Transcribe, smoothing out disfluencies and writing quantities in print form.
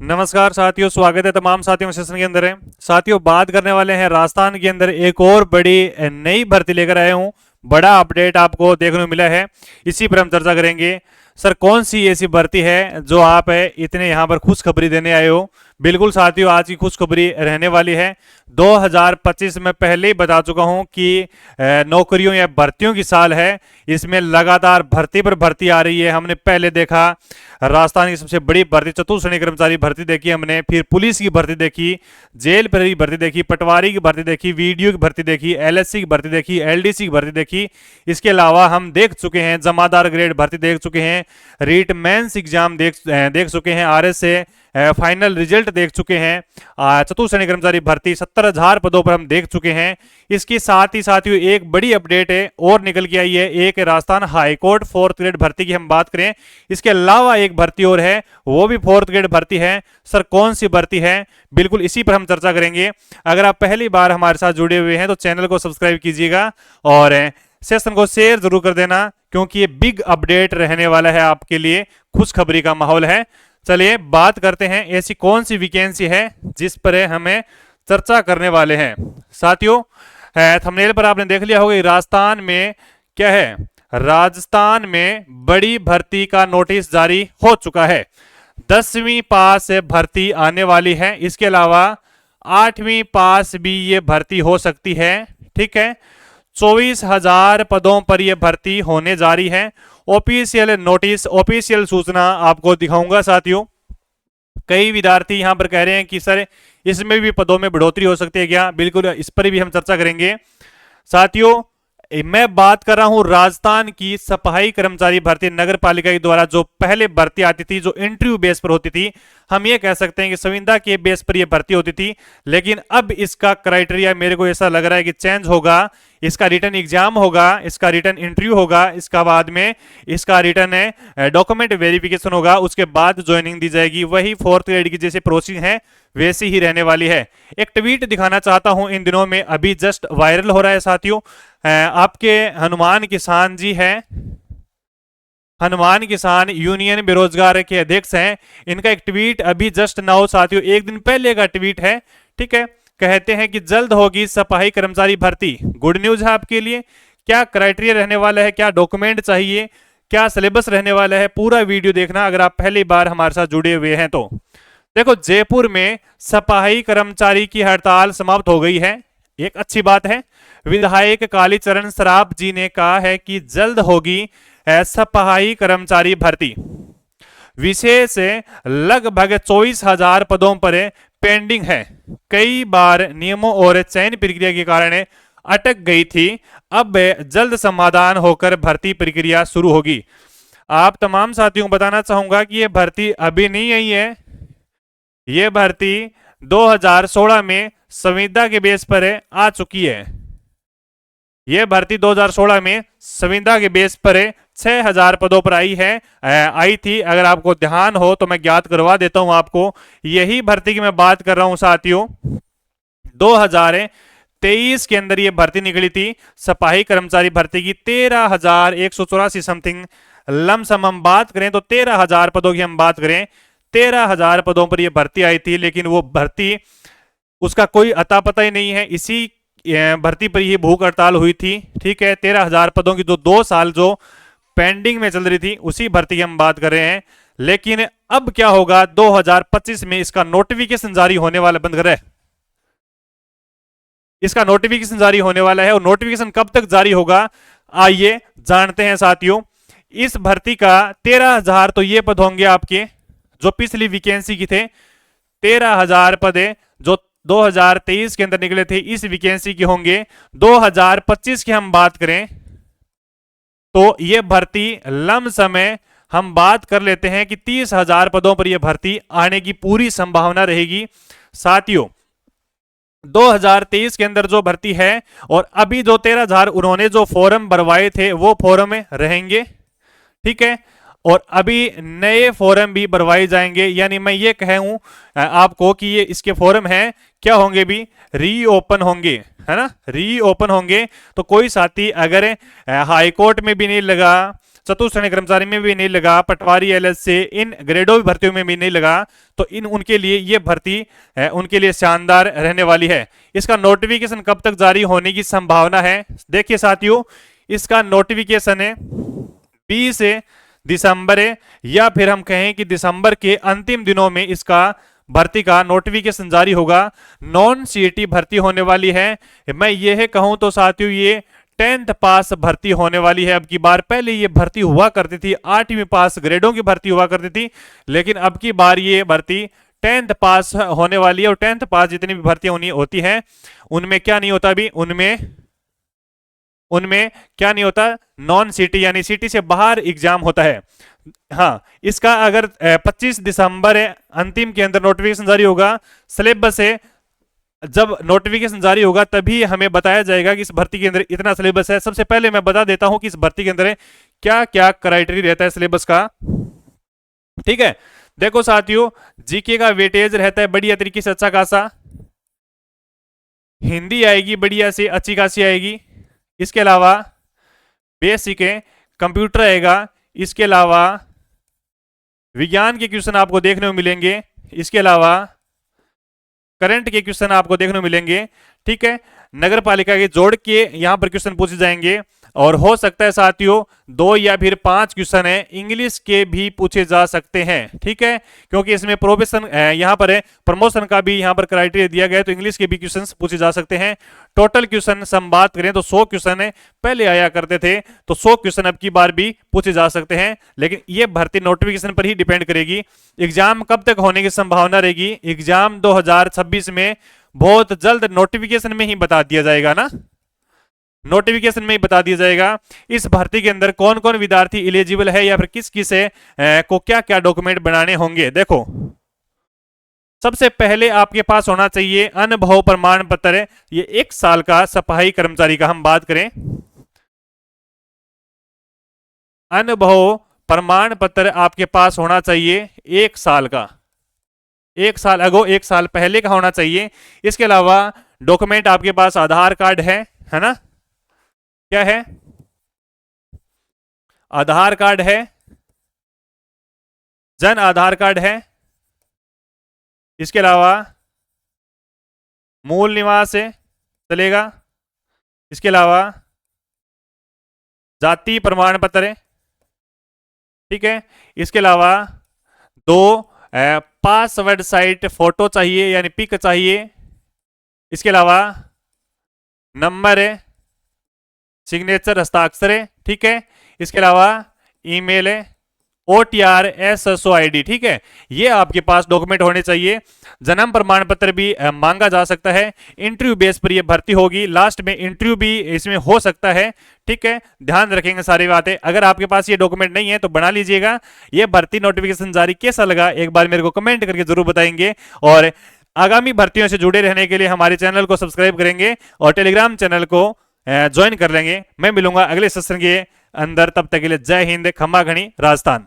नमस्कार साथियों, स्वागत है तमाम साथियों के सेशन के अंदर है। साथियों, बात करने वाले हैं राजस्थान के अंदर एक और बड़ी नई भर्ती लेकर आए हूं। बड़ा अपडेट आपको देखने को मिला है, इसी पर हम चर्चा करेंगे। सर, कौन सी ऐसी भर्ती है जो आप इतने यहाँ पर खुशखबरी देने आए हो? बिल्कुल साथियों, आज की खुशखबरी रहने वाली है। 2025 में पहले ही बता चुका हूं कि नौकरियों या भर्तियों की साल है। इसमें लगातार भर्ती पर भर्ती आ रही है। हमने पहले देखा राजस्थान की सबसे बड़ी भर्ती चतुर्थ श्रेणी कर्मचारी भर्ती देखी हमने, फिर पुलिस की भर्ती देखी, जेल प्रहरी भर्ती देखी, पटवारी की भर्ती देखी, वीडियो की भर्ती देखी, एलएससी की भर्ती देखी, एलडीसी की भर्ती देखी। इसके अलावा हम देख चुके हैं जमादार ग्रेड भर्ती देख चुके हैं, रीट मेंस एग्जाम देख चुके हैं, आरएस से फाइनल रिजल्ट देख चुके हैं। चतुर्थ श्रेणी कर्मचारी भर्ती 70,000 पदों पर हम देख चुके हैं। इसके साथ ही साथियों एक बड़ी अपडेट है और निकल के आई है, एक राजस्थान हाईकोर्ट 4th ग्रेड भर्ती की हम बात करें। इसके अलावा एक भर्ती और है, वो भी 4th ग्रेड भर्ती है। सर, कौन सी भर्ती है? बिल्कुल इसी पर हम चर्चा करेंगे। अगर आप पहली बार हमारे साथ जुड़े हुए हैं तो चैनल को सब्सक्राइब कीजिएगा और सेशन को शेयर जरूर कर देना, क्योंकि ये बिग अपडेट रहने वाला है, आपके लिए खुशखबरी का माहौल है। चलिए बात करते हैं, ऐसी कौन सी वैकेंसी है जिस पर हमें चर्चा करने वाले हैं। साथियों, थंबनेल पर आपने देख लिया होगा, राजस्थान में क्या है, राजस्थान में बड़ी भर्ती का नोटिस जारी हो चुका है। 10वीं पास भर्ती आने वाली है। इसके अलावा 8वीं पास भी ये भर्ती हो सकती है। ठीक है, 24,000 पदों पर यह भर्ती होने जा रही है। ऑफिशियल नोटिस, ऑफिशियल सूचना आपको दिखाऊंगा साथियों। कई विद्यार्थी यहां पर कह रहे हैं कि सर इसमें भी पदों में बढ़ोतरी हो सकती है क्या? बिल्कुल, इस पर भी हम चर्चा करेंगे। साथियों, मैं बात कर रहा हूं राजस्थान की सफाई कर्मचारी भर्ती नगर पालिका के द्वारा जो पहले भर्ती आती थी, जो इंटरव्यू बेस पर होती थी। हम ये कह सकते हैं कि संविदा के बेस पर यह भर्ती होती थी, लेकिन अब इसका क्राइटेरिया मेरे को ऐसा लग रहा है कि चेंज होगा। इसका रिटर्न एग्जाम होगा, इसका रिटर्न इंटरव्यू होगा, इसका बाद में इसका रिटर्न डॉक्यूमेंट वेरिफिकेशन होगा, उसके बाद ज्वाइनिंग दी जाएगी। वही 4th ग्रेड की जैसे प्रोसेसिंग है वैसी ही रहने वाली है। एक ट्वीट दिखाना चाहता हूं, इन दिनों में अभी जस्ट वायरल हो रहा है साथियों। आपके हनुमान किसान जी हैं, हनुमान किसान यूनियन बेरोजगार के अध्यक्ष हैं। इनका एक ट्वीट अभी जस्ट नाउ साथियों, एक दिन पहले का ट्वीट है। ठीक है, कहते हैं कि जल्द होगी सफाई कर्मचारी भर्ती। गुड न्यूज है आपके लिए। क्या क्राइटेरिया रहने वाला है, क्या डॉक्यूमेंट चाहिए, क्या सिलेबस रहने वाला है, पूरा वीडियो देखना अगर आप पहली बार हमारे साथ जुड़े हुए हैं तो। देखो, जयपुर में सफाई कर्मचारी की हड़ताल समाप्त हो गई है, एक अच्छी बात है। विधायक कालीचरण सराफ जी ने कहा है कि जल्द होगी सफाई कर्मचारी भर्ती। विशेष लगभग 24,000 पदों पर पेंडिंग है। कई बार नियमों और चयन प्रक्रिया के कारण अटक गई थी, अब जल्द समाधान होकर भर्ती प्रक्रिया शुरू होगी। आप तमाम साथियों को बताना चाहूंगा कि यह भर्ती अभी नहीं आई है। यह भर्ती 2016 में संविदा के बेस पर आ चुकी है। यह भर्ती 2016 में संविदा के बेस पर 6,000 पदों पर आई थी। अगर आपको ध्यान हो तो मैं ज्ञात करवा देता हूं आपको। यही भर्ती की मैं बात कर रहा हूं साथियों। 2023 के अंदर यह भर्ती निकली थी, सफाई कर्मचारी भर्ती की 13,184 समथिंग लमसम हम बात करें तो 13,000 पदों की हम बात करें, 13,000 पदों पर यह भर्ती आई थी। लेकिन वो भर्ती, उसका कोई अता पता ही नहीं है। इसी भर्ती पर ही भूख हड़ताल हुई थी। ठीक है, 13,000 पदों की जो 2 साल जो पेंडिंग में चल रही थी, उसी भर्ती की हम बात कर रहे हैं। लेकिन अब क्या होगा, 2025 में इसका नोटिफिकेशन जारी होने वाला, बंद कर रहे, इसका नोटिफिकेशन जारी होने वाला है। और नोटिफिकेशन कब तक जारी होगा, आइए जानते हैं साथियों। इस भर्ती का 13,000 तो ये पद होंगे आपके जो पिछली वैकेंसी की थे। 13,000 पद जो 2023 के अंदर निकले थे, इस वैकेंसी के होंगे। 2025 की हम बात करें तो यह भर्ती लम समय हम बात कर लेते हैं कि 30,000 पदों पर यह भर्ती आने की पूरी संभावना रहेगी साथियों। 2023 के अंदर जो भर्ती है और अभी जो 13,000 उन्होंने जो फॉर्म भरवाए थे वो फॉर्म में रहेंगे। ठीक है, और अभी नए फॉर्म भी भरवाए जाएंगे। यानी मैं ये कहूं आपको कि ये इसके फॉर्म हैं, क्या होंगे, भी रीओपन होंगे, है ना, रीओपन होंगे। तो कोई साथी अगर हाई कोर्ट में भी नहीं लगा, चतुश्रेणी कर्मचारी में भी नहीं लगा, पटवारी एलएसए इन ग्रेडों की भर्तियों में भी नहीं लगा, तो इन उनके लिए ये भर्ती उनके लिए शानदार रहने वाली है। इसका नोटिफिकेशन कब तक जारी होने की संभावना है? देखिए साथियों, इसका नोटिफिकेशन है 20 दिसंबर है, या फिर हम कहें कि दिसंबर के अंतिम दिनों में इसका भर्ती का नोटिफिकेशन जारी होगा। नॉन सीईटी भर्ती होने वाली है। मैं यह कहूं तो साथियों, ये 10th पास भर्ती होने वाली है अब की बार। पहले ये भर्ती हुआ करती थी 8वीं पास ग्रेडों की भर्ती हुआ करती थी, लेकिन अब की बार ये भर्ती 10th पास होने वाली है। और 10th पास जितनी भी भर्तियां होती है उनमें क्या नहीं होता अभी, उनमें क्या नहीं होता, नॉन सिटी यानी सिटी से बाहर एग्जाम होता है। हाँ, इसका अगर 25 दिसंबर अंतिम के अंदर नोटिफिकेशन जारी होगा, सिलेबस है, जब नोटिफिकेशन जारी होगा तभी हमें बताया जाएगा कि इस भर्ती के अंदर इतना सिलेबस है। सबसे पहले मैं बता देता हूं कि इस भर्ती के अंदर क्या क्या क्राइटेरिया रहता है सिलेबस का। ठीक है, देखो साथियों, जीके का वेटेज रहता है बढ़िया तरीके से अच्छा खासा, हिंदी आएगी बढ़िया से अच्छी खासी आएगी, इसके अलावा बेसिक है, कंप्यूटर आएगा, इसके अलावा विज्ञान के क्वेश्चन आपको देखने को मिलेंगे, इसके अलावा करंट के क्वेश्चन आपको देखने को मिलेंगे। ठीक है, नगर पालिका के जोड़ के यहां पर क्वेश्चन पूछे जाएंगे, और हो सकता है साथियों 2 या फिर 5 क्वेश्चन है इंग्लिश के भी पूछे जा सकते हैं। ठीक है, क्योंकि इसमें प्रोफेशन यहां पर है, प्रमोशन का भी यहां पर क्राइटेरिया दिया गया है, तो इंग्लिश के भी क्वेश्चन पूछे जा सकते हैं। टोटल क्वेश्चन हम बात करें तो 100 क्वेश्चन है, पहले आया करते थे, तो 100 क्वेश्चन अब की बार भी पूछे जा सकते हैं। लेकिन ये भर्ती नोटिफिकेशन पर ही डिपेंड करेगी। एग्जाम कब तक होने की संभावना रहेगी? एग्जाम 2026 में बहुत जल्द नोटिफिकेशन में ही बता दिया जाएगा ना, नोटिफिकेशन में ही बता दिया जाएगा इस भर्ती के अंदर कौन कौन विद्यार्थी एलिजिबल है, या फिर किस किस को क्या क्या डॉक्यूमेंट बनाने होंगे। देखो, सबसे पहले आपके पास होना चाहिए अनुभव प्रमाण पत्र, ये 1 साल का सफाई कर्मचारी का हम बात करें, अनुभव प्रमाण पत्र आपके पास होना चाहिए 1 साल का, 1 साल पहले का होना चाहिए। इसके अलावा डॉक्यूमेंट आपके पास आधार कार्ड है ना, क्या है, आधार कार्ड है, जन आधार कार्ड है, इसके अलावा मूल निवास है, चलेगा, इसके अलावा जाति प्रमाण पत्र है। ठीक है, इसके अलावा 2 पासवर्ड साइट फोटो चाहिए यानी पिक चाहिए, इसके अलावा नंबर है, सिग्नेचर हस्ताक्षर है। ठीक है, इसके अलावा ईमेल है, OTR SSO ID। ठीक है, ये आपके पास डॉक्यूमेंट होने चाहिए। जन्म प्रमाण पत्र भी मांगा जा सकता है। इंटरव्यू बेस पर ये भर्ती होगी, लास्ट में इंटरव्यू भी इसमें हो सकता है। ठीक है, ध्यान रखेंगे सारी बातें। अगर आपके पास ये डॉक्यूमेंट नहीं है तो बना लीजिएगा। ये भर्ती नोटिफिकेशन जारी कैसा लगा एक बार मेरे को कमेंट करके जरूर बताएंगे, और आगामी भर्तियों से जुड़े रहने के लिए हमारे चैनल को सब्सक्राइब करेंगे और टेलीग्राम चैनल को ज्वाइन कर लेंगे। मैं मिलूंगा अगले सेशन के अंदर, तब तक के लिए जय हिंद, खम्मा घनी, राजस्थान।